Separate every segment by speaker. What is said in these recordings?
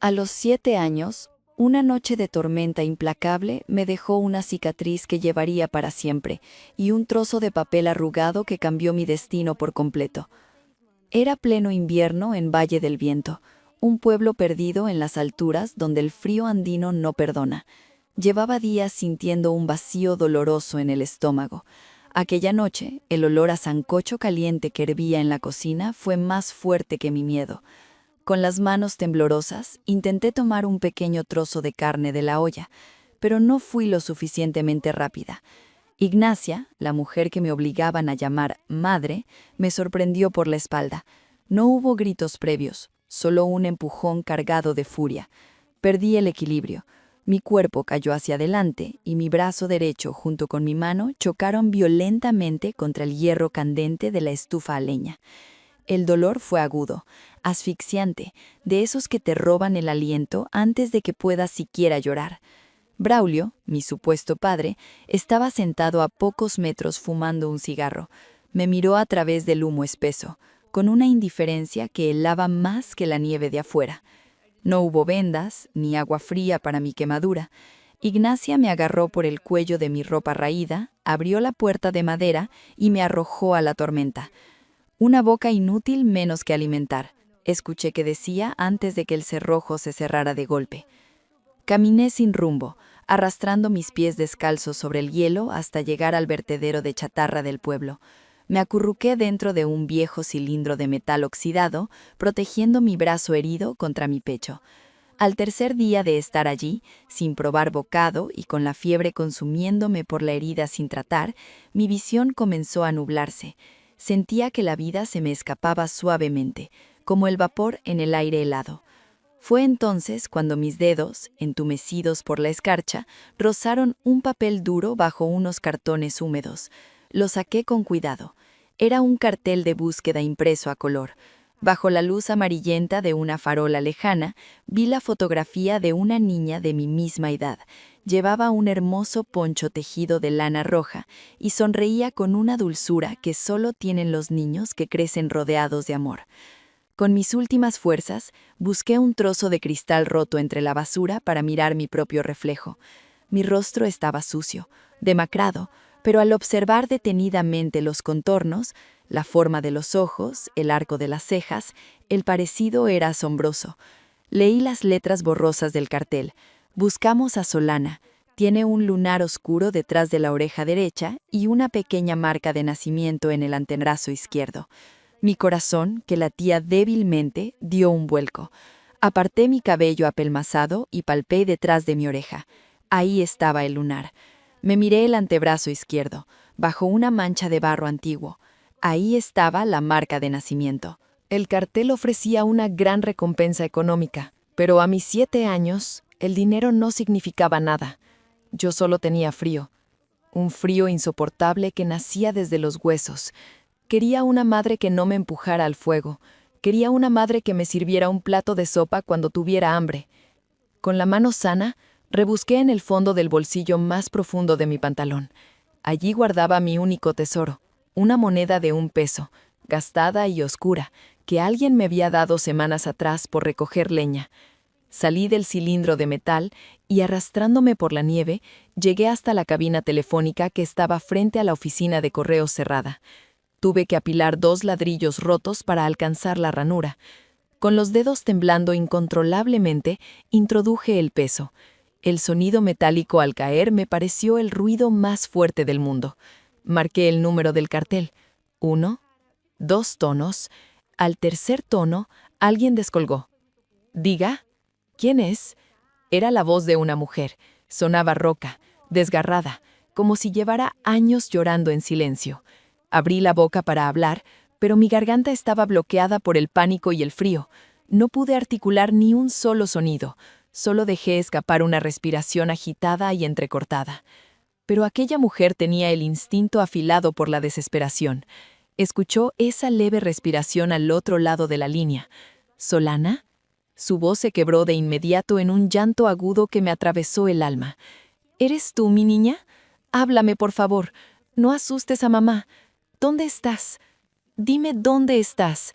Speaker 1: A los 7 años, una noche de tormenta implacable me dejó una cicatriz que llevaría para siempre y un trozo de papel arrugado que cambió mi destino por completo. Era pleno invierno en Valle del Viento, un pueblo perdido en las alturas donde el frío andino no perdona. Llevaba días sintiendo un vacío doloroso en el estómago. Aquella noche, el olor a sancocho caliente que hervía en la cocina fue más fuerte que mi miedo. Con las manos temblorosas, intenté tomar un pequeño trozo de carne de la olla, pero no fui lo suficientemente rápida. Ignacia, la mujer que me obligaban a llamar madre, me sorprendió por la espalda. No hubo gritos previos, solo un empujón cargado de furia. Perdí el equilibrio. Mi cuerpo cayó hacia adelante y mi brazo derecho junto con mi mano chocaron violentamente contra el hierro candente de la estufa a leña. El dolor fue agudo, asfixiante, de esos que te roban el aliento antes de que puedas siquiera llorar. Braulio, mi supuesto padre, estaba sentado a pocos metros fumando un cigarro. Me miró a través del humo espeso, con una indiferencia que helaba más que la nieve de afuera. No hubo vendas, ni agua fría para mi quemadura. Ignacia me agarró por el cuello de mi ropa raída, abrió la puerta de madera y me arrojó a la tormenta. Una boca inútil menos que alimentar, escuché que decía antes de que el cerrojo se cerrara de golpe. Caminé sin rumbo, arrastrando mis pies descalzos sobre el hielo hasta llegar al vertedero de chatarra del pueblo. Me acurruqué dentro de un viejo cilindro de metal oxidado, protegiendo mi brazo herido contra mi pecho. Al tercer día de estar allí, sin probar bocado y con la fiebre consumiéndome por la herida sin tratar, mi visión comenzó a nublarse. Sentía que la vida se me escapaba suavemente, como el vapor en el aire helado. Fue entonces cuando mis dedos, entumecidos por la escarcha, rozaron un papel duro bajo unos cartones húmedos. Lo saqué con cuidado. Era un cartel de búsqueda impreso a color. Bajo la luz amarillenta de una farola lejana, vi la fotografía de una niña de mi misma edad. Llevaba un hermoso poncho tejido de lana roja y sonreía con una dulzura que solo tienen los niños que crecen rodeados de amor. Con mis últimas fuerzas, busqué un trozo de cristal roto entre la basura para mirar mi propio reflejo. Mi rostro estaba sucio, demacrado, pero al observar detenidamente los contornos, la forma de los ojos, el arco de las cejas, el parecido era asombroso. Leí las letras borrosas del cartel. Buscamos a Solana. Tiene un lunar oscuro detrás de la oreja derecha y una pequeña marca de nacimiento en el antebrazo izquierdo. Mi corazón, que latía débilmente, dio un vuelco. Aparté mi cabello apelmazado y palpé detrás de mi oreja. Ahí estaba el lunar. Me miré el antebrazo izquierdo, bajo una mancha de barro antiguo. Ahí estaba la marca de nacimiento. El cartel ofrecía una gran recompensa económica, pero a mis 7 años, el dinero no significaba nada. Yo solo tenía frío. Un frío insoportable que nacía desde los huesos. Quería una madre que no me empujara al fuego. Quería una madre que me sirviera un plato de sopa cuando tuviera hambre. Con la mano sana, rebusqué en el fondo del bolsillo más profundo de mi pantalón. Allí guardaba mi único tesoro, una moneda de 1 peso, gastada y oscura, que alguien me había dado semanas atrás por recoger leña. Salí del cilindro de metal y, arrastrándome por la nieve, llegué hasta la cabina telefónica que estaba frente a la oficina de correos cerrada. Tuve que apilar 2 ladrillos rotos para alcanzar la ranura. Con los dedos temblando incontrolablemente, introduje el peso. El sonido metálico al caer me pareció el ruido más fuerte del mundo. Marqué el número del cartel. 1, 2 tonos. Al tercer tono, alguien descolgó. «Diga, ¿quién es?» Era la voz de una mujer. Sonaba rouca, desgarrada, como si llevara años llorando en silencio. Abrí la boca para hablar, pero mi garganta estaba bloqueada por el pánico y el frío. No pude articular ni un solo sonido. Solo dejé escapar una respiración agitada y entrecortada. Pero aquella mujer tenía el instinto afilado por la desesperación. Escuchó esa leve respiración al otro lado de la línea. «¿Solana?» Su voz se quebró de inmediato en un llanto agudo que me atravesó el alma. «¿Eres tú, mi niña? Háblame, por favor. No asustes a mamá. ¿Dónde estás? Dime dónde estás».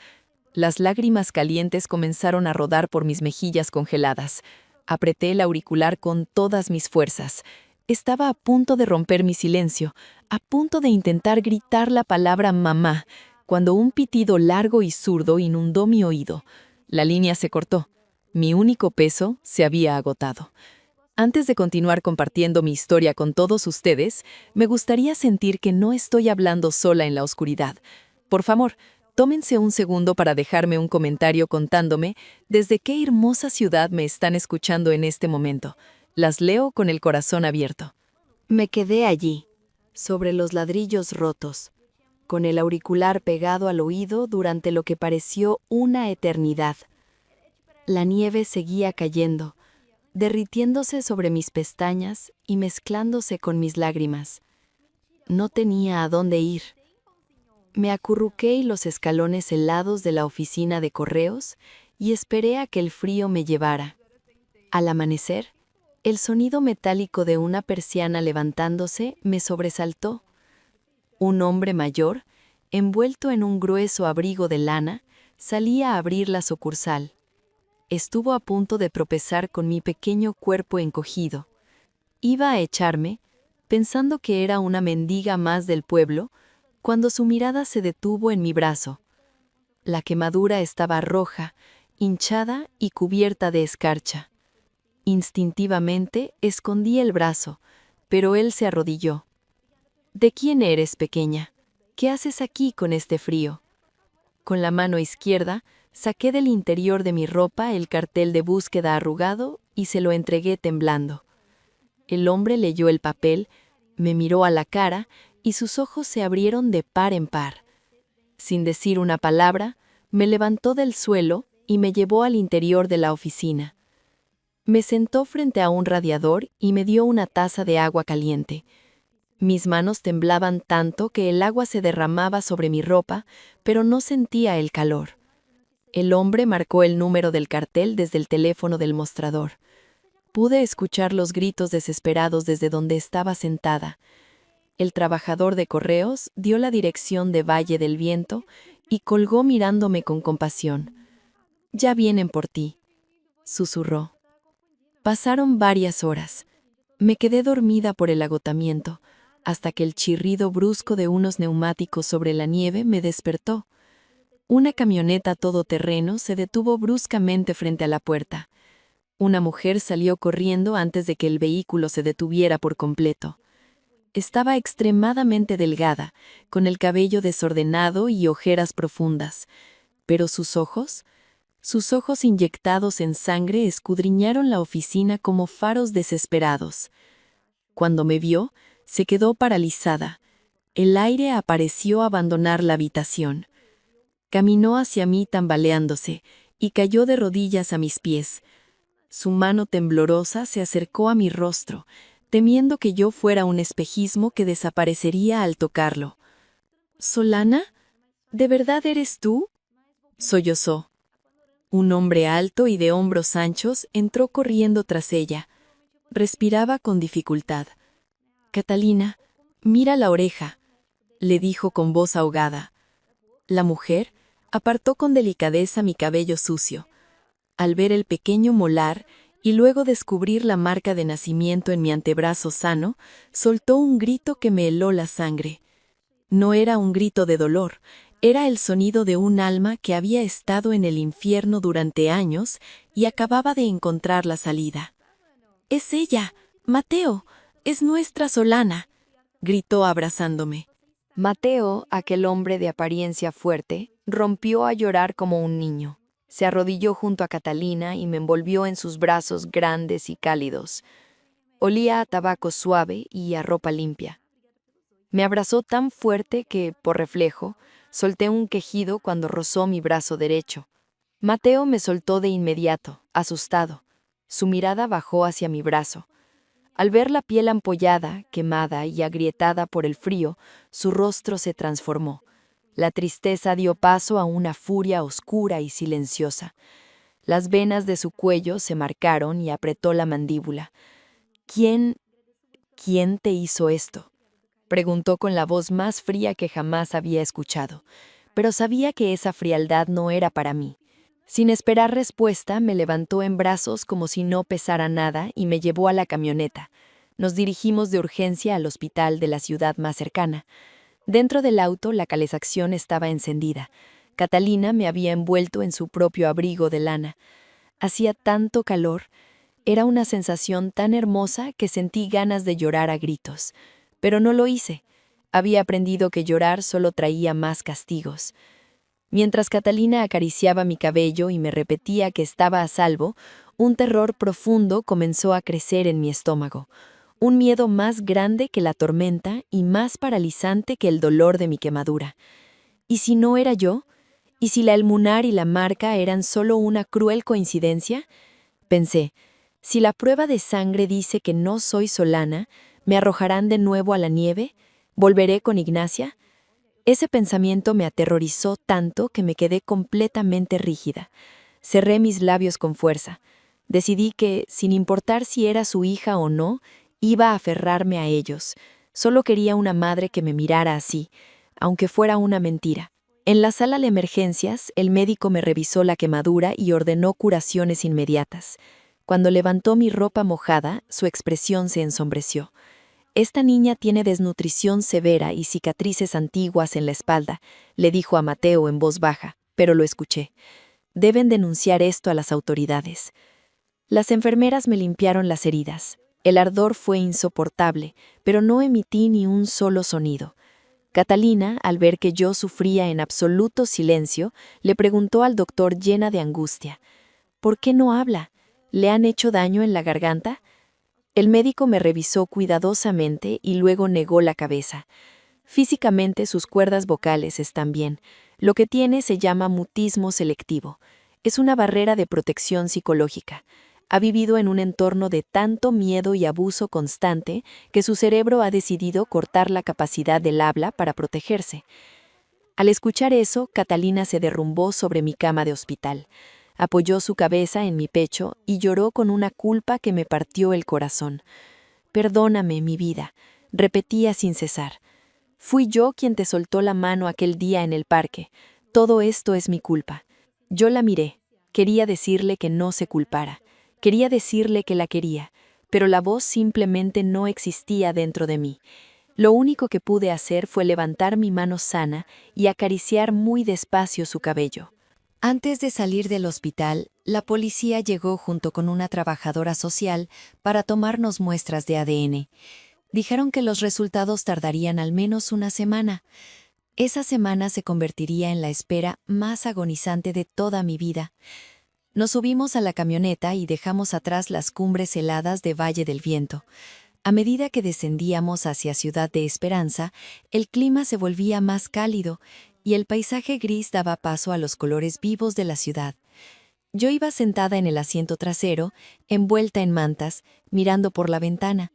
Speaker 1: Las lágrimas calientes comenzaron a rodar por mis mejillas congeladas. Apreté el auricular con todas mis fuerzas. Estaba a punto de romper mi silencio, a punto de intentar gritar la palabra mamá, cuando un pitido largo y zurdo inundó mi oído. La línea se cortó. Mi único peso se había agotado. Antes de continuar compartiendo mi historia con todos ustedes, me gustaría sentir que no estoy hablando sola en la oscuridad. Por favor, tómense un segundo para dejarme un comentario contándome desde qué hermosa ciudad me están escuchando en este momento. Las leo con el corazón abierto. Me quedé allí, sobre los ladrillos rotos, con el auricular pegado al oído durante lo que pareció una eternidad. La nieve seguía cayendo, derritiéndose sobre mis pestañas y mezclándose con mis lágrimas. No tenía a dónde ir. Me acurruqué en los escalones helados de la oficina de correos y esperé a que el frío me llevara. Al amanecer, el sonido metálico de una persiana levantándose me sobresaltó. Un hombre mayor, envuelto en un grueso abrigo de lana, salía a abrir la sucursal. Estuvo a punto de tropezar con mi pequeño cuerpo encogido. Iba a echarme, pensando que era una mendiga más del pueblo, cuando su mirada se detuvo en mi brazo. La quemadura estaba roja, hinchada y cubierta de escarcha. Instintivamente escondí el brazo, pero él se arrodilló. ¿De quién eres, pequeña? ¿Qué haces aquí con este frío? Con la mano izquierda, saqué del interior de mi ropa el cartel de búsqueda arrugado y se lo entregué temblando. El hombre leyó el papel, me miró a la cara y sus ojos se abrieron de par en par. Sin decir una palabra, me levantó del suelo y me llevó al interior de la oficina. Me sentó frente a un radiador y me dio una taza de agua caliente. Mis manos temblaban tanto que el agua se derramaba sobre mi ropa, pero no sentía el calor. El hombre marcó el número del cartel desde el teléfono del mostrador. Pude escuchar los gritos desesperados desde donde estaba sentada. El trabajador de correos dio la dirección de Valle del Viento y colgó mirándome con compasión. «Ya vienen por ti», susurró. Pasaron varias horas. Me quedé dormida por el agotamiento, hasta que el chirrido brusco de unos neumáticos sobre la nieve me despertó. Una camioneta todoterreno se detuvo bruscamente frente a la puerta. Una mujer salió corriendo antes de que el vehículo se detuviera por completo. Estaba extremadamente delgada, con el cabello desordenado y ojeras profundas, pero sus ojos inyectados en sangre escudriñaron la oficina como faros desesperados. Cuando me vio, se quedó paralizada. El aire pareció abandonar la habitación. Caminó hacia mí tambaleándose y cayó de rodillas a mis pies. Su mano temblorosa se acercó a mi rostro, temiendo que yo fuera un espejismo que desaparecería al tocarlo. «¿Solana? ¿De verdad eres tú?», sollozó. Un hombre alto y de hombros anchos entró corriendo tras ella. Respiraba con dificultad. «Catalina, mira la oreja», le dijo con voz ahogada. La mujer apartó con delicadeza mi cabello sucio. Al ver el pequeño molar y luego descubrir la marca de nacimiento en mi antebrazo sano, soltó un grito que me heló la sangre. No era un grito de dolor, era el sonido de un alma que había estado en el infierno durante años y acababa de encontrar la salida. «Es ella, Mateo, es nuestra Solana», gritó abrazándome. Mateo, aquel hombre de apariencia fuerte, rompió a llorar como un niño. Se arrodilló junto a Catalina y me envolvió en sus brazos grandes y cálidos. Olía a tabaco suave y a ropa limpia. Me abrazó tan fuerte que, por reflejo, solté un quejido cuando rozó mi brazo derecho. Mateo me soltó de inmediato, asustado. Su mirada bajó hacia mi brazo. Al ver la piel ampollada, quemada y agrietada por el frío, su rostro se transformó. La tristeza dio paso a una furia oscura y silenciosa. Las venas de su cuello se marcaron y apretó la mandíbula. «¿Quién te hizo esto?», preguntó con la voz más fría que jamás había escuchado. pero sabía que esa frialdad no era para mí. Sin esperar respuesta, me levantó en brazos como si no pesara nada y me llevó a la camioneta. Nos dirigimos de urgencia al hospital de la ciudad más cercana. Dentro del auto, la calefacción estaba encendida. Catalina me había envuelto en su propio abrigo de lana. Hacía tanto calor. Era una sensación tan hermosa que sentí ganas de llorar a gritos. Pero no lo hice. Había aprendido que llorar solo traía más castigos. Mientras Catalina acariciaba mi cabello y me repetía que estaba a salvo, un terror profundo comenzó a crecer en mi estómago. Un miedo más grande que la tormenta y más paralizante que el dolor de mi quemadura. ¿Y si no era yo? ¿Y si la almunar y la marca eran solo una cruel coincidencia? Pensé, si la prueba de sangre dice que no soy Solana, ¿me arrojarán de nuevo a la nieve? ¿Volveré con Ignacia? Ese pensamiento me aterrorizó tanto que me quedé completamente rígida. Cerré mis labios con fuerza. Decidí que, sin importar si era su hija o no, iba a aferrarme a ellos. Solo quería una madre que me mirara así, aunque fuera una mentira. En la sala de emergencias, el médico me revisó la quemadura y ordenó curaciones inmediatas. Cuando levantó mi ropa mojada, su expresión se ensombreció. «Esta niña tiene desnutrición severa y cicatrices antiguas en la espalda», le dijo a Mateo en voz baja, pero lo escuché. «Deben denunciar esto a las autoridades». Las enfermeras me limpiaron las heridas. El ardor fue insoportable, pero no emití ni un solo sonido. Catalina, al ver que yo sufría en absoluto silencio, le preguntó al doctor llena de angustia: «¿Por qué no habla? ¿Le han hecho daño en la garganta?». El médico me revisó cuidadosamente y luego negó la cabeza. Físicamente sus cuerdas vocales están bien. Lo que tiene se llama mutismo selectivo. Es una barrera de protección psicológica. Ha vivido en un entorno de tanto miedo y abuso constante que su cerebro ha decidido cortar la capacidad del habla para protegerse. Al escuchar eso, Catalina se derrumbó sobre mi cama de hospital. Apoyó su cabeza en mi pecho y lloró con una culpa que me partió el corazón. «Perdóname, mi vida», repetía sin cesar. «Fui yo quien te soltó la mano aquel día en el parque. Todo esto es mi culpa». Yo la miré. Quería decirle que no se culpara. Quería decirle que la quería, pero la voz simplemente no existía dentro de mí. Lo único que pude hacer fue levantar mi mano sana y acariciar muy despacio su cabello. Antes de salir del hospital, la policía llegó junto con una trabajadora social para tomarnos muestras de ADN. Dijeron que los resultados tardarían al menos una semana. Esa semana se convertiría en la espera más agonizante de toda mi vida. Nos subimos a la camioneta y dejamos atrás las cumbres heladas de Valle del Viento. A medida que descendíamos hacia Ciudad de Esperanza, el clima se volvía más cálido y el paisaje gris daba paso a los colores vivos de la ciudad. Yo iba sentada en el asiento trasero, envuelta en mantas, mirando por la ventana.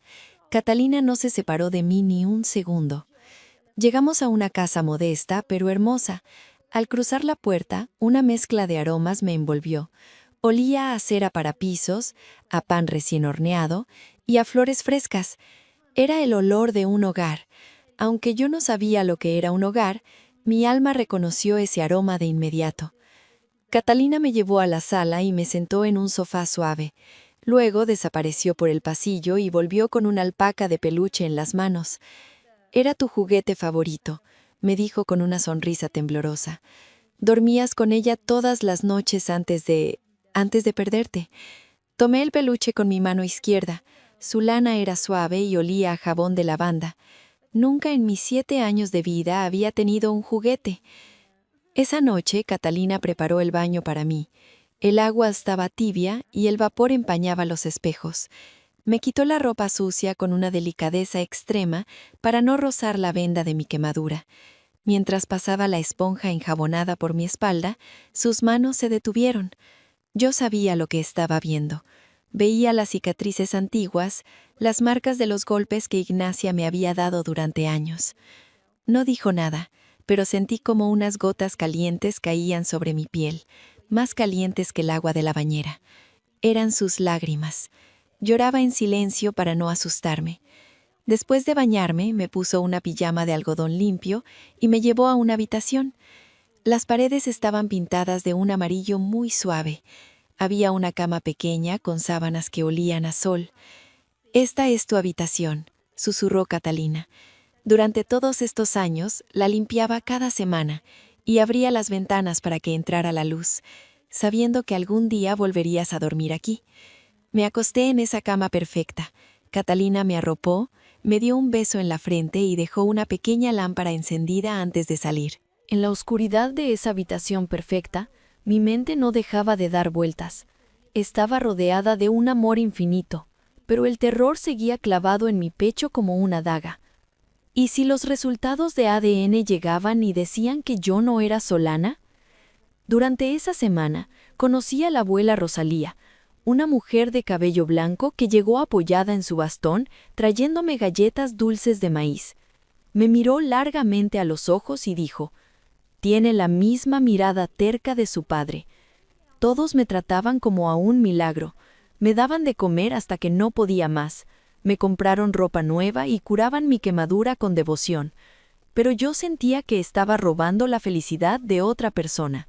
Speaker 1: Catalina no se separó de mí ni un segundo. Llegamos a una casa modesta, pero hermosa. Al cruzar la puerta, una mezcla de aromas me envolvió. Olía a cera para pisos, a pan recién horneado y a flores frescas. Era el olor de un hogar. Aunque yo no sabía lo que era un hogar, mi alma reconoció ese aroma de inmediato. Catalina me llevó a la sala y me sentó en un sofá suave. Luego desapareció por el pasillo y volvió con una alpaca de peluche en las manos. «Era tu juguete favorito», me dijo con una sonrisa temblorosa. «Dormías con ella todas las noches antes de perderte». Tomé el peluche con mi mano izquierda. Su lana era suave y olía a jabón de lavanda. Nunca en mis 7 años de vida había tenido un juguete. Esa noche, Catalina preparó el baño para mí. El agua estaba tibia y el vapor empañaba los espejos. Me quitó la ropa sucia con una delicadeza extrema para no rozar la venda de mi quemadura. Mientras pasaba la esponja enjabonada por mi espalda, sus manos se detuvieron. Yo sabía lo que estaba viendo. Veía las cicatrices antiguas, las marcas de los golpes que Ignacia me había dado durante años. No dijo nada, pero sentí como unas gotas calientes caían sobre mi piel, más calientes que el agua de la bañera. Eran sus lágrimas. Lloraba en silencio para no asustarme. Después de bañarme, me puso una pijama de algodón limpio y me llevó a una habitación. Las paredes estaban pintadas de un amarillo muy suave. Había una cama pequeña con sábanas que olían a sol. «Esta es tu habitación», susurró Catalina. Durante todos estos años la limpiaba cada semana y abría las ventanas para que entrara la luz, sabiendo que algún día volverías a dormir aquí. Me acosté en esa cama perfecta. Catalina me arropó, me dio un beso en la frente y dejó una pequeña lámpara encendida antes de salir. En la oscuridad de esa habitación perfecta, mi mente no dejaba de dar vueltas. Estaba rodeada de un amor infinito, pero el terror seguía clavado en mi pecho como una daga. ¿Y si los resultados de ADN llegaban y decían que yo no era Solana? Durante esa semana, conocí a la abuela Rosalía, una mujer de cabello blanco que llegó apoyada en su bastón, trayéndome galletas dulces de maíz. Me miró largamente a los ojos y dijo: «Tiene la misma mirada terca de su padre». Todos me trataban como a un milagro. Me daban de comer hasta que no podía más. Me compraron ropa nueva y curaban mi quemadura con devoción. Pero yo sentía que estaba robando la felicidad de otra persona.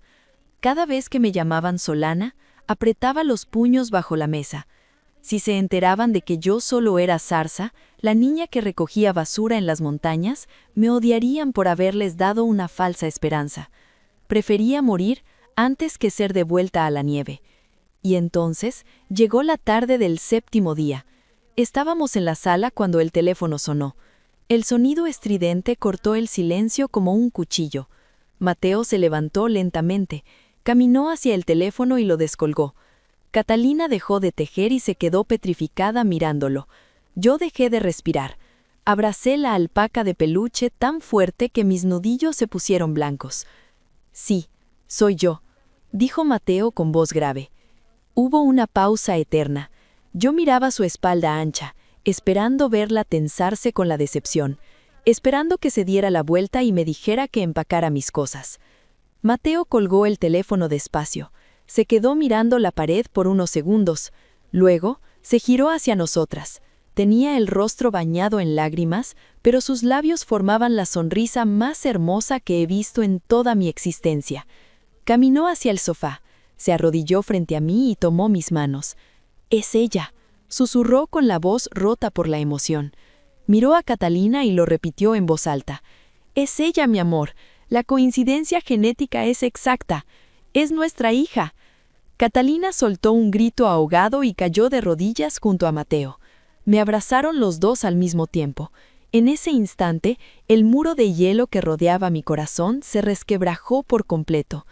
Speaker 1: Cada vez que me llamaban Solana, apretaba los puños bajo la mesa. Si se enteraban de que yo solo era Zarza, la niña que recogía basura en las montañas, me odiarían por haberles dado una falsa esperanza. Prefería morir antes que ser devuelta a la nieve. Y entonces llegó la tarde del 7º día. Estábamos en la sala cuando el teléfono sonó. El sonido estridente cortó el silencio como un cuchillo. Mateo se levantó lentamente, caminó hacia el teléfono y lo descolgó. Catalina dejó de tejer y se quedó petrificada mirándolo. Yo dejé de respirar. Abracé la alpaca de peluche tan fuerte que mis nudillos se pusieron blancos. «Sí, soy yo», dijo Mateo con voz grave. Hubo una pausa eterna. Yo miraba su espalda ancha, esperando verla tensarse con la decepción, esperando que se diera la vuelta y me dijera que empacara mis cosas. Mateo colgó el teléfono despacio. Se quedó mirando la pared por unos segundos. Luego, se giró hacia nosotras. Tenía el rostro bañado en lágrimas, pero sus labios formaban la sonrisa más hermosa que he visto en toda mi existencia. Caminó hacia el sofá, se arrodilló frente a mí y tomó mis manos. «Es ella», susurró con la voz rota por la emoción. Miró a Catalina y lo repitió en voz alta. «Es ella, mi amor. La coincidencia genética es exacta. Es nuestra hija». Catalina soltó un grito ahogado y cayó de rodillas junto a Mateo. Me abrazaron los dos al mismo tiempo. En ese instante, el muro de hielo que rodeaba mi corazón se resquebrajó por completo.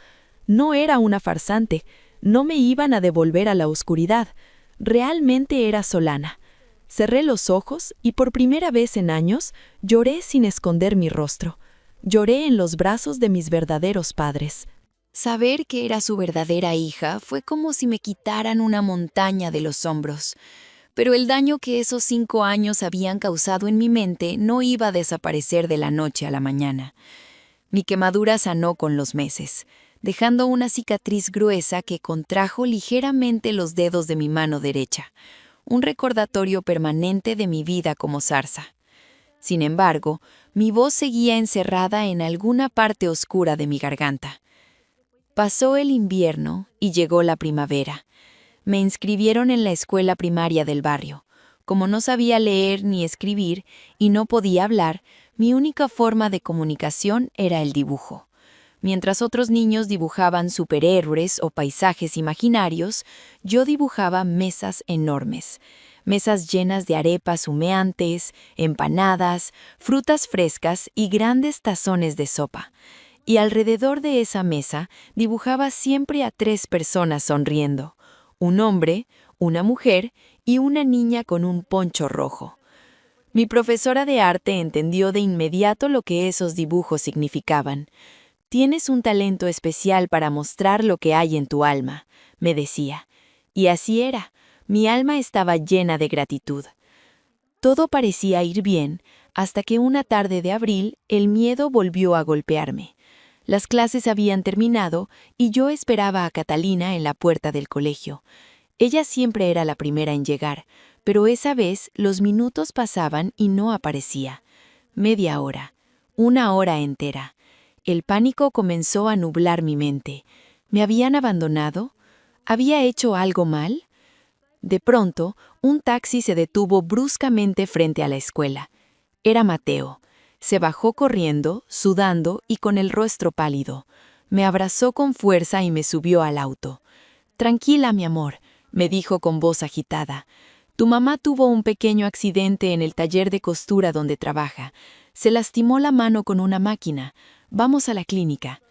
Speaker 1: No era una farsante, no me iban a devolver a la oscuridad. Realmente era Solana. Cerré los ojos y por primera vez en años lloré sin esconder mi rostro. Lloré en los brazos de mis verdaderos padres. Saber que era su verdadera hija fue como si me quitaran una montaña de los hombros. Pero el daño que esos 5 años habían causado en mi mente no iba a desaparecer de la noche a la mañana. Mi quemadura sanó con los meses, dejando una cicatriz gruesa que contrajo ligeramente los dedos de mi mano derecha, un recordatorio permanente de mi vida como zarza. Sin embargo, mi voz seguía encerrada en alguna parte oscura de mi garganta. Pasó el invierno y llegó la primavera. Me inscribieron en la escuela primaria del barrio. Como no sabía leer ni escribir y no podía hablar, mi única forma de comunicación era el dibujo. Mientras otros niños dibujaban superhéroes o paisajes imaginarios, yo dibujaba mesas enormes. Mesas llenas de arepas humeantes, empanadas, frutas frescas y grandes tazones de sopa. Y alrededor de esa mesa dibujaba siempre a 3 personas sonriendo: un hombre, una mujer y una niña con un poncho rojo. Mi profesora de arte entendió de inmediato lo que esos dibujos significaban. «Tienes un talento especial para mostrar lo que hay en tu alma», me decía. Y así era. Mi alma estaba llena de gratitud. Todo parecía ir bien, hasta que una tarde de abril el miedo volvió a golpearme. Las clases habían terminado y yo esperaba a Catalina en la puerta del colegio. Ella siempre era la primera en llegar, pero esa vez los minutos pasaban y no aparecía. Media hora, 1 hora entera.
Speaker 2: El pánico comenzó a nublar mi mente. ¿Me habían abandonado? ¿Había hecho algo mal? De pronto, un taxi se detuvo bruscamente frente a la escuela. Era Mateo. Se bajó corriendo, sudando y con el rostro pálido. Me abrazó con fuerza y me subió al auto. «Tranquila, mi amor», me dijo con voz agitada. «Tu mamá tuvo un pequeño accidente en el taller de costura donde trabaja. Se lastimó la mano con una máquina. Vamos a la clínica».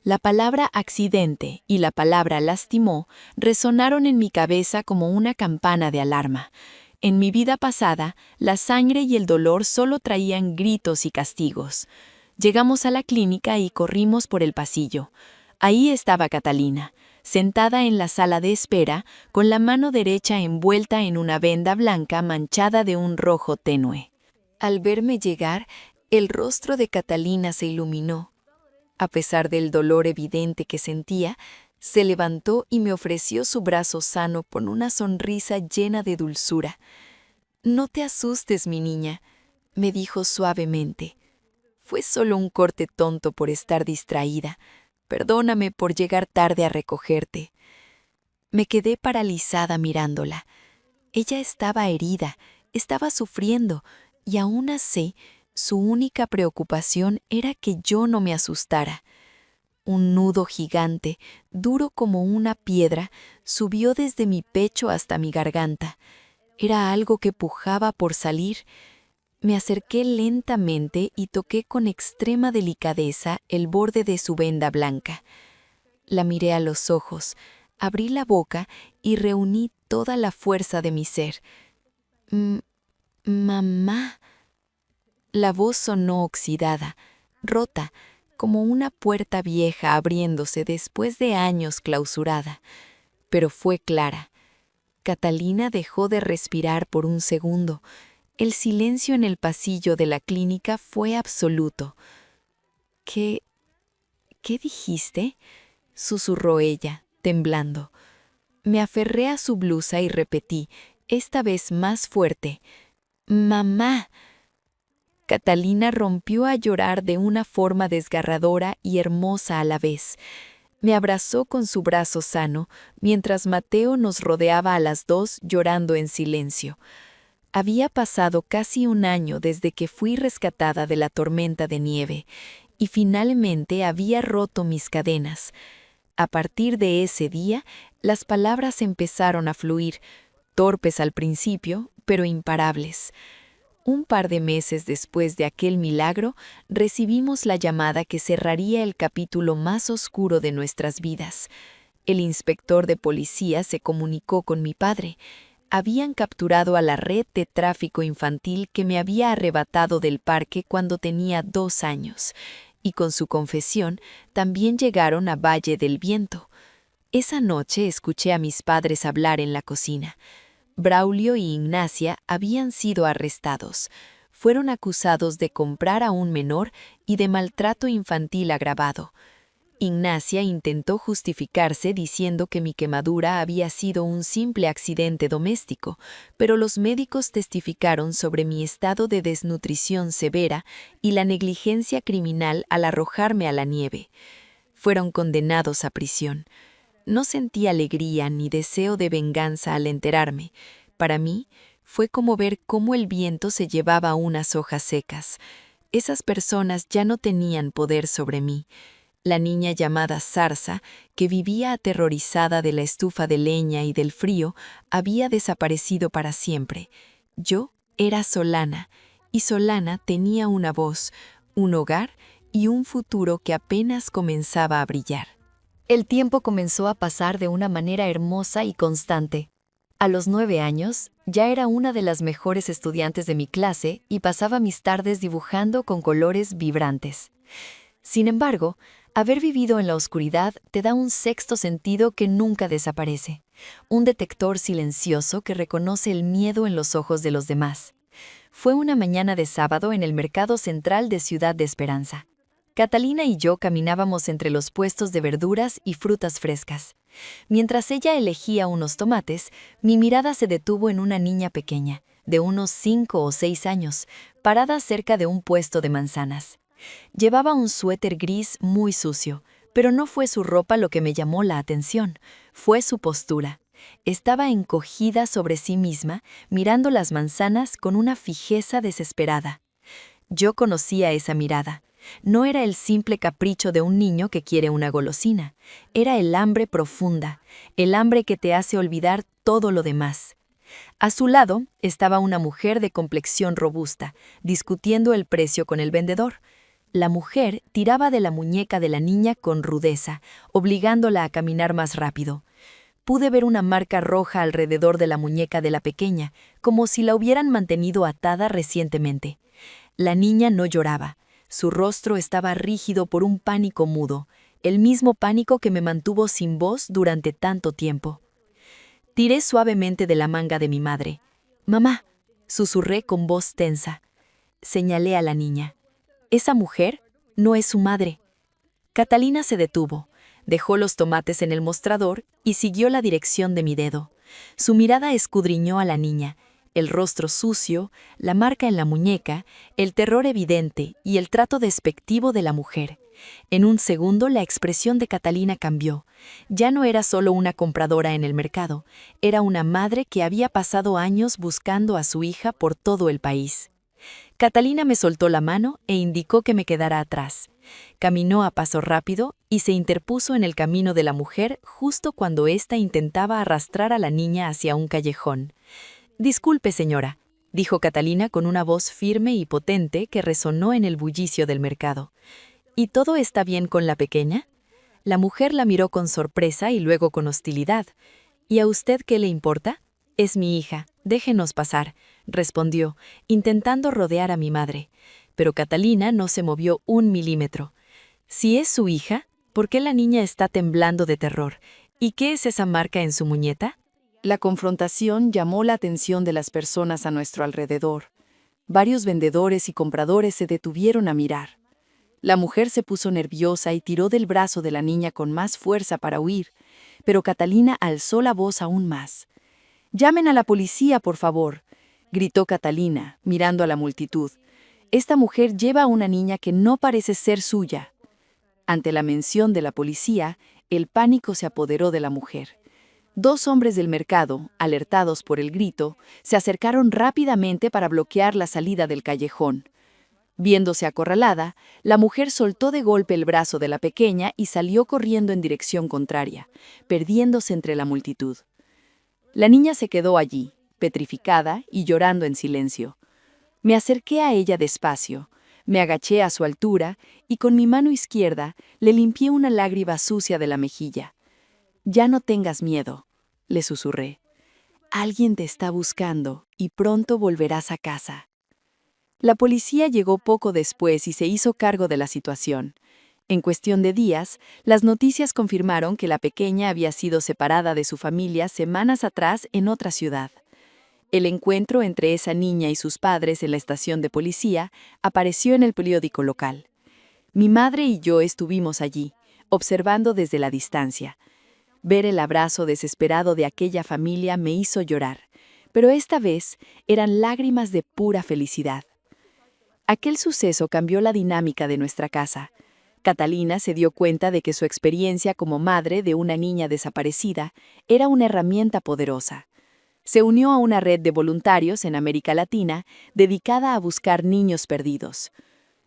Speaker 2: La palabra accidente y la palabra lastimó resonaron en mi cabeza como una campana de alarma. En mi vida pasada, la sangre y el dolor solo traían gritos y castigos. Llegamos a la clínica y corrimos por el pasillo. Ahí estaba Catalina, sentada en la sala de espera, con la mano derecha envuelta en una venda blanca manchada de un rojo tenue.
Speaker 1: Al verme llegar, el rostro de Catalina se iluminó. A pesar del dolor evidente que sentía, se levantó y me ofreció su brazo sano con una sonrisa llena de dulzura. «No te asustes, mi niña», me dijo suavemente. «Fue solo un corte tonto por estar distraída. Perdóname por llegar tarde a recogerte». Me quedé paralizada mirándola. Ella estaba herida, estaba sufriendo, y aún así, su única preocupación era que yo no me asustara. Un nudo gigante, duro como una piedra, subió desde mi pecho hasta mi garganta. Era algo que pujaba por salir. Me acerqué lentamente y toqué con extrema delicadeza el borde de su venda blanca. La miré a los ojos, abrí la boca y reuní toda la fuerza de mi ser. «Mamá». La voz sonó oxidada, rota, como una puerta vieja abriéndose después de años clausurada. Pero fue clara. Catalina dejó de respirar por un segundo. El silencio en el pasillo de la clínica fue absoluto. «¿Qué dijiste?», susurró ella, temblando. Me aferré a su blusa y repetí, esta vez más fuerte: «Mamá». Catalina rompió a llorar de una forma desgarradora y hermosa a la vez. Me abrazó con su brazo sano, mientras Mateo nos rodeaba a las dos llorando en silencio. Había pasado casi un año desde que fui rescatada de la tormenta de nieve, y finalmente había roto mis cadenas. A partir de ese día, las palabras empezaron a fluir, torpes al principio, pero imparables. Un par de meses después de aquel milagro, recibimos la llamada que cerraría el capítulo más oscuro de nuestras vidas. El inspector de policía se comunicó con mi padre. Habían capturado a la red de tráfico infantil que me había arrebatado del parque cuando tenía 2 años, y con su confesión también llegaron a Valle del Viento. Esa noche escuché a mis padres hablar en la cocina. Braulio y Ignacia habían sido arrestados. Fueron acusados de comprar a un menor y de maltrato infantil agravado. Ignacia intentó justificarse diciendo que mi quemadura había sido un simple accidente doméstico, pero los médicos testificaron sobre mi estado de desnutrición severa y la negligencia criminal al arrojarme a la nieve. Fueron condenados a prisión. No sentí alegría ni deseo de venganza al enterarme. Para mí, fue como ver cómo el viento se llevaba unas hojas secas. Esas personas ya no tenían poder sobre mí. La niña llamada Zarza, que vivía aterrorizada de la estufa de leña y del frío, había desaparecido para siempre. Yo era Solana, y Solana tenía una voz, un hogar y un futuro que apenas comenzaba a brillar. El tiempo comenzó a pasar de una manera hermosa y constante. A los 9 años, ya era una de las mejores estudiantes de mi clase y pasaba mis tardes dibujando con colores vibrantes. Sin embargo, haber vivido en la oscuridad te da un sexto sentido que nunca desaparece, un detector silencioso que reconoce el miedo en los ojos de los demás. Fue una mañana de sábado en el mercado central de Ciudad de Esperanza. Catalina y yo caminábamos entre los puestos de verduras y frutas frescas. Mientras ella elegía unos tomates, mi mirada se detuvo en una niña pequeña, de unos 5 o 6 años, parada cerca de un puesto de manzanas.
Speaker 2: Llevaba un suéter gris muy sucio, pero no fue su ropa lo que me llamó la atención, fue su postura. Estaba encogida sobre sí misma, mirando las manzanas con una fijeza desesperada. Yo conocía esa mirada. No era el simple capricho de un niño que quiere una golosina, era el hambre profunda, el hambre que te hace olvidar todo lo demás. A su lado estaba una mujer de complexión robusta, discutiendo el precio con el vendedor. La mujer tiraba de la muñeca de la niña con rudeza, obligándola a caminar más rápido. Pude ver una marca roja alrededor de la muñeca de la pequeña, como si la hubieran mantenido atada recientemente. La niña no lloraba. Su rostro estaba rígido por un pánico mudo, el mismo pánico que me mantuvo sin voz durante tanto tiempo. Tiré suavemente de la manga de mi madre. «Mamá», susurré con voz tensa. Señalé a la niña. «Esa mujer no es su madre». Catalina se detuvo, dejó los tomates en el mostrador y siguió la dirección de mi dedo. Su mirada escudriñó a la niña, el rostro sucio, la marca en la muñeca, el terror evidente y el trato despectivo de la mujer. En un segundo la expresión de Catalina cambió. Ya no era solo una compradora en el mercado, era una madre que había pasado años buscando a su hija por todo el país. Catalina me soltó la mano e indicó que me quedara atrás. Caminó a paso rápido y se interpuso en el camino de la mujer justo cuando ésta intentaba arrastrar a la niña hacia un callejón. «Disculpe, señora», dijo Catalina con una voz firme y potente que resonó en el bullicio del mercado. «¿Y todo está bien con la pequeña?» La mujer la miró con sorpresa y luego con hostilidad. «¿Y a usted qué le importa?» «Es mi hija, déjenos pasar», respondió, intentando rodear a mi madre. Pero Catalina no se movió un milímetro. «Si es su hija, ¿por qué la niña está temblando de terror? ¿Y qué es esa marca en su muñeca?»
Speaker 1: La confrontación llamó la atención de las personas a nuestro alrededor. Varios vendedores y compradores se detuvieron a mirar. La mujer se puso nerviosa y tiró del brazo de la niña con más fuerza para huir, pero Catalina alzó la voz aún más. «Llamen a la policía, por favor», gritó Catalina, mirando a la multitud. «Esta mujer lleva a una niña que no parece ser suya». Ante la mención de la policía, el pánico se apoderó de la mujer. Dos hombres del mercado, alertados por el grito, se acercaron rápidamente para bloquear la salida del callejón. Viéndose acorralada, la mujer soltó de golpe el brazo de la pequeña y salió corriendo en dirección contraria, perdiéndose entre la multitud. La niña se quedó allí, petrificada y llorando en silencio. Me acerqué a ella despacio, me agaché a su altura y con mi mano izquierda le limpié una lágrima sucia de la mejilla. «Ya no tengas miedo», le susurré. «Alguien te está buscando y pronto volverás a casa». La policía llegó poco después y se hizo cargo de la situación. En cuestión de días, las noticias confirmaron que la pequeña había sido separada de su familia semanas atrás en otra ciudad. El encuentro entre esa niña y sus padres en la estación de policía apareció en el periódico local. Mi madre y yo estuvimos allí, observando desde la distancia. Ver el abrazo desesperado de aquella familia me hizo llorar, pero esta vez eran lágrimas de pura felicidad. Aquel suceso cambió la dinámica de nuestra casa. Catalina se dio cuenta de que su experiencia como madre de una niña desaparecida era una herramienta poderosa. Se unió a una red de voluntarios en América Latina dedicada a buscar niños perdidos.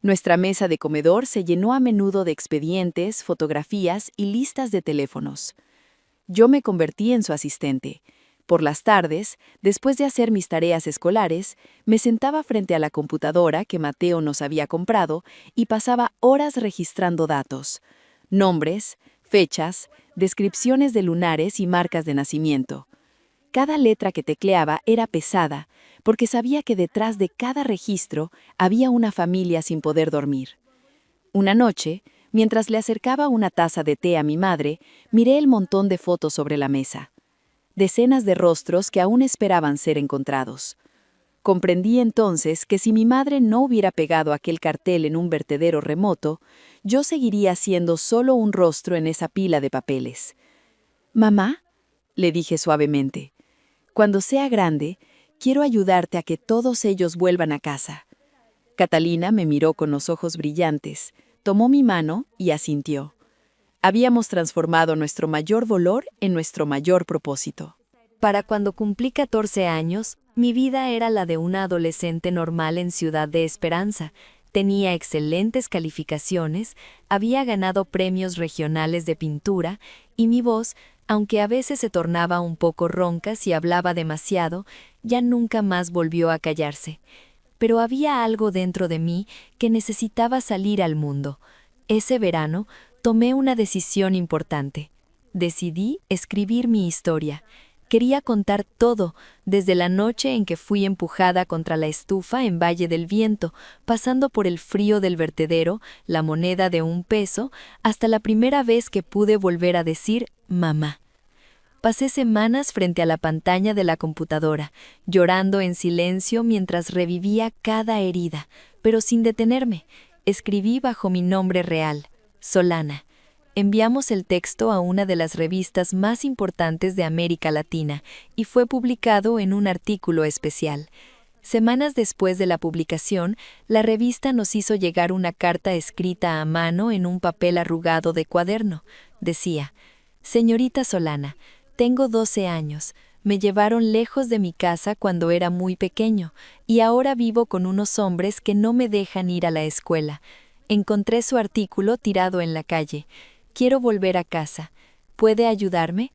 Speaker 1: Nuestra mesa de comedor se llenó a menudo de expedientes, fotografías y listas de teléfonos. Yo me convertí en su asistente. Por las tardes, después de hacer mis tareas escolares, me sentaba frente a la computadora que Mateo nos había comprado y pasaba horas registrando datos, nombres, fechas, descripciones de lunares y marcas de nacimiento. Cada letra que tecleaba era pesada, porque sabía que detrás de cada registro había una familia sin poder dormir. Una noche, mientras le acercaba una taza de té a mi madre, miré el montón de fotos sobre la mesa. Decenas de rostros que aún esperaban ser encontrados. Comprendí entonces que si mi madre no hubiera pegado aquel cartel en un vertedero remoto, yo seguiría siendo solo un rostro en esa pila de papeles. «Mamá», le dije suavemente, «cuando sea grande, quiero ayudarte a que todos ellos vuelvan a casa».
Speaker 2: Catalina me miró con los ojos brillantes, tomó mi mano y asintió. Habíamos transformado nuestro mayor dolor en nuestro mayor propósito.
Speaker 1: Para cuando cumplí 14 años, mi vida era la de una adolescente normal en Ciudad de Esperanza. Tenía excelentes calificaciones, había ganado premios regionales de pintura, y mi voz, aunque a veces se tornaba un poco ronca si hablaba demasiado, ya nunca más volvió a callarse. Pero había algo dentro de mí que necesitaba salir al mundo. Ese verano tomé una decisión importante. Decidí escribir mi historia. Quería contar todo, desde la noche en que fui empujada contra la estufa en Valle del Viento, pasando por el frío del vertedero, la moneda de 1 peso, hasta la primera vez que pude volver a decir mamá. Pasé semanas frente a la pantalla de la computadora, llorando en silencio mientras revivía cada herida, pero sin detenerme. Escribí bajo mi nombre real, Solana. Enviamos el texto a una de las revistas más importantes de América Latina y fue publicado en un artículo especial. Semanas después de la publicación, la revista nos hizo llegar una carta escrita a mano en un papel arrugado de cuaderno. Decía: «Señorita Solana, tengo 12 años. Me llevaron lejos de mi casa cuando era muy pequeño y ahora vivo con unos hombres que no me dejan ir a la escuela. Encontré su artículo tirado en la calle. Quiero volver a casa. ¿Puede ayudarme?».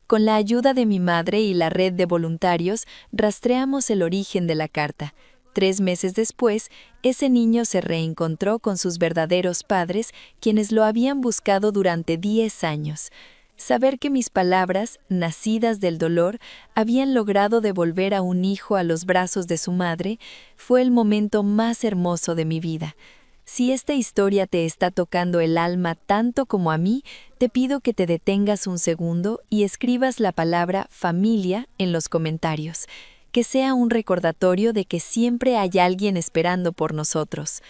Speaker 1: Con la ayuda de mi madre y la red de voluntarios, rastreamos el origen de la carta. 3 meses después, ese niño se reencontró con sus verdaderos padres, quienes lo habían buscado durante 10 años. Saber que mis palabras, nacidas del dolor, habían logrado devolver a un hijo a los brazos de su madre, fue el momento más hermoso de mi vida. Si esta historia te está tocando el alma tanto como a mí, te pido que te detengas un segundo y escribas la palabra familia en los comentarios. Que sea un recordatorio de que siempre hay alguien esperando por nosotros.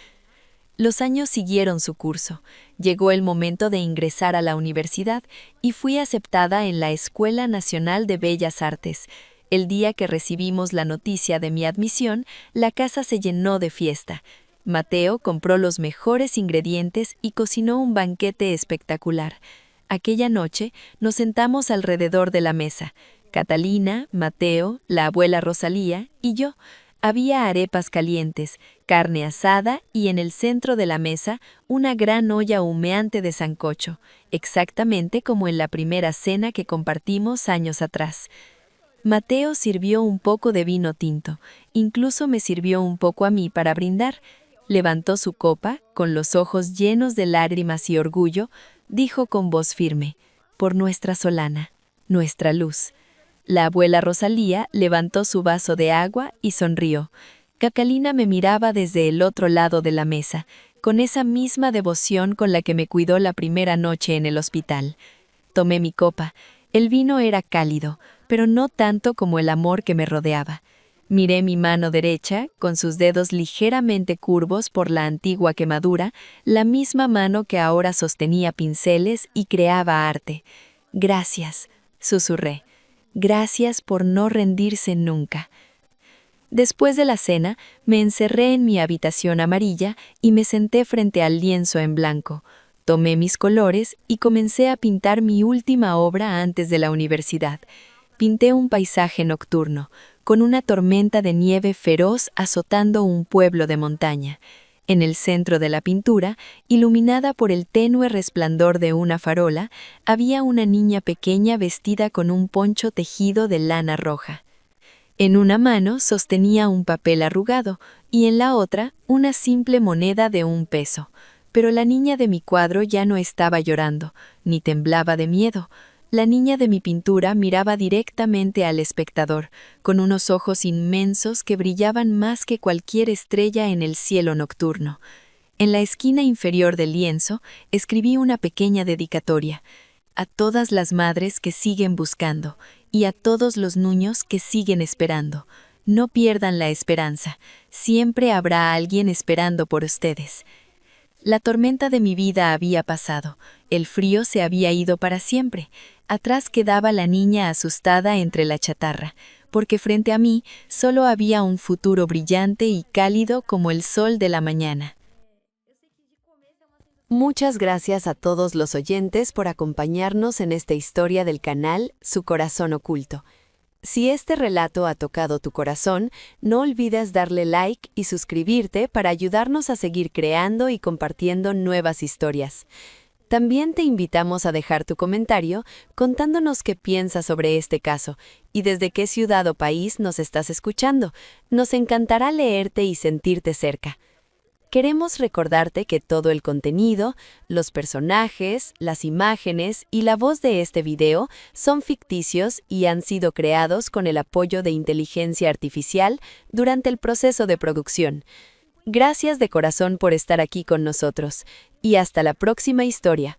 Speaker 1: Los años siguieron su curso. Llegó el momento de ingresar a la universidad y fui aceptada en la Escuela Nacional de Bellas Artes. El día que recibimos la noticia de mi admisión, la casa se llenó de fiesta. Mateo compró los mejores ingredientes y cocinó un banquete espectacular. Aquella noche nos sentamos alrededor de la mesa. Catalina, Mateo, la abuela Rosalía y yo. Había arepas calientes, carne asada y en el centro de la mesa una gran olla humeante de sancocho, exactamente como en la primera cena que compartimos años atrás. Mateo sirvió un poco de vino tinto, incluso me sirvió un poco a mí para brindar. Levantó su copa, con los ojos llenos de lágrimas y orgullo, dijo con voz firme: «Por nuestra Solana, nuestra luz». La abuela Rosalía levantó su vaso de agua y sonrió. Catalina me miraba desde el otro lado de la mesa, con esa misma devoción con la que me cuidó la primera noche en el hospital. Tomé mi copa. El vino era cálido, pero no tanto como el amor que me rodeaba. Miré mi mano derecha, con sus dedos ligeramente curvos por la antigua quemadura, la misma mano que ahora sostenía pinceles y creaba arte. «Gracias», susurré. «Gracias por no rendirse nunca». Después de la cena, me encerré en mi habitación amarilla y me senté frente al lienzo en blanco. Tomé mis colores y comencé a pintar mi última obra antes de la universidad. Pinté un paisaje nocturno, con una tormenta de nieve feroz azotando un pueblo de montaña. En el centro de la pintura, iluminada por el tenue resplandor de una farola, había una niña pequeña vestida con un poncho tejido de lana roja. En una mano sostenía un papel arrugado y en la otra una simple moneda de 1 peso. Pero la niña de mi cuadro ya no estaba llorando, ni temblaba de miedo. La niña de mi pintura miraba directamente al espectador, con unos ojos inmensos que brillaban más que cualquier estrella en el cielo nocturno. En la esquina inferior del lienzo escribí una pequeña dedicatoria: «A todas las madres que siguen buscando y a todos los niños que siguen esperando. No pierdan la esperanza. Siempre habrá alguien esperando por ustedes». La tormenta de mi vida había pasado. El frío se había ido para siempre. Atrás quedaba la niña asustada entre la chatarra.
Speaker 2: porque frente a mí solo había un futuro brillante y cálido como el sol de la mañana.
Speaker 1: Muchas gracias a todos los oyentes por acompañarnos en esta historia del canal Su Corazón Oculto. Si este relato ha tocado tu corazón, no olvides darle like y suscribirte para ayudarnos a seguir creando y compartiendo nuevas historias. También te invitamos a dejar tu comentario contándonos qué piensas sobre este caso y desde qué ciudad o país nos estás escuchando. Nos encantará leerte y sentirte cerca. Queremos recordarte que todo el contenido, los personajes, las imágenes y la voz de este video son ficticios y han sido creados con el apoyo de inteligencia artificial durante el proceso de producción. Gracias de corazón por estar aquí con nosotros y hasta la próxima historia.